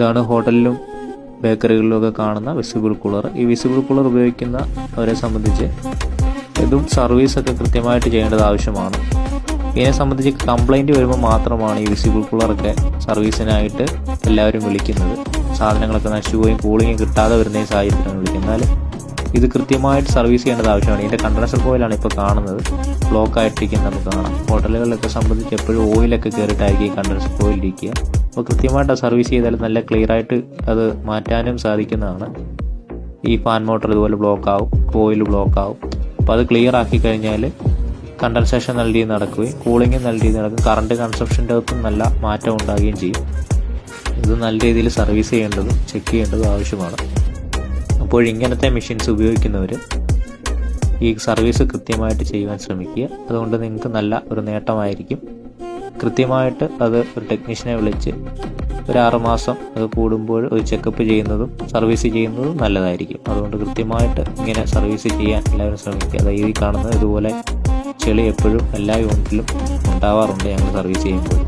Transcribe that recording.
ഇതാണ് ഹോട്ടലിലും ബേക്കറികളിലുമൊക്കെ കാണുന്ന visible cooler. ഈ വിസിബിൾ കൂളർ ഉപയോഗിക്കുന്നവരെ സംബന്ധിച്ച് ഇതും സർവീസൊക്കെ കൃത്യമായിട്ട് ചെയ്യേണ്ടത് ആവശ്യമാണ്. ഇതിനെ സംബന്ധിച്ച് കംപ്ലൈൻറ്റ് വരുമ്പോൾ മാത്രമാണ് ഈ വിസിബിൾ കൂളറൊക്കെ സർവീസിനായിട്ട് എല്ലാവരും വിളിക്കുന്നത്. സാധനങ്ങളൊക്കെ നശിച്ചുപോയും കൂളിംഗ് കിട്ടാതെ വരുന്ന ഈ സാഹചര്യത്തിലാണ് വിളിക്കുന്നത്. എന്നാൽ ഇത് കൃത്യമായിട്ട് സർവീസ് ചെയ്യേണ്ടത് ആവശ്യമാണ്. ഇതിൻ്റെ കണ്ടൻസർ കോയിലാണ് ഇപ്പോൾ കാണുന്നത്, ബ്ലോക്ക് ആയിട്ടിരിക്കുന്നത് നമുക്ക് കാണാം. ഹോട്ടലുകളിലൊക്കെ സംബന്ധിച്ച് എപ്പോഴും ഓയിലൊക്കെ കയറിയിട്ടായിരിക്കും ഈ കണ്ടൻസർ കോയിൽ ഇരിക്കുക. അപ്പോൾ കൃത്യമായിട്ട് സർവീസ് ചെയ്താൽ നല്ല ക്ലിയറായിട്ട് അത് മാറ്റാനും സാധിക്കുന്നതാണ്. ഈ ഫാൻ മോട്ടർ ഇതുപോലെ ബ്ലോക്ക് ആവും, ഓയിൽ ബ്ലോക്ക് ആവും. അപ്പോൾ അത് ക്ലിയർ ആക്കി കഴിഞ്ഞാൽ കണ്ടൻസേഷൻ നല്ല രീതിയിൽ നടക്കുകയും കൂളിംഗ് നല്ല രീതിയിൽ നടക്കും. കറണ്ട് കൺസപ്ഷൻ്റെ അകത്തും നല്ല മാറ്റം ഉണ്ടാകുകയും ചെയ്യും. ഇത് നല്ല രീതിയിൽ സർവീസ് ചെയ്യേണ്ടതും ചെക്ക് ചെയ്യേണ്ടതും ആവശ്യമാണ്. അപ്പോൾ ഇങ്ങനത്തെ മെഷീൻസ് ഉപയോഗിക്കുന്നവർ ഈ സർവീസ് കൃത്യമായിട്ട് ചെയ്യുവാൻ ശ്രമിക്കുക. അതുകൊണ്ട് നിങ്ങൾക്ക് നല്ല ഒരു നേട്ടമായിരിക്കും. കൃത്യമായിട്ട് അത് ഒരു ടെക്നീഷ്യനെ വിളിച്ച് ഒരു 6 മാസം അത് കൂടുമ്പോൾ ഒരു ചെക്കപ്പ് ചെയ്യുന്നതും സർവീസ് ചെയ്യുന്നതും നല്ലതായിരിക്കും. അതുകൊണ്ട് കൃത്യമായിട്ട് ഇങ്ങനെ സർവീസ് ചെയ്യാൻ എല്ലാവരും ശ്രമിക്കുക. അതായത് ഈ കാണുന്നത് ഇതുപോലെ ചെളി എപ്പോഴും എല്ലാ യൂണിറ്റിലും ഉണ്ടാവാറുണ്ട് ഞങ്ങൾ സർവീസ് ചെയ്യുമ്പോൾ.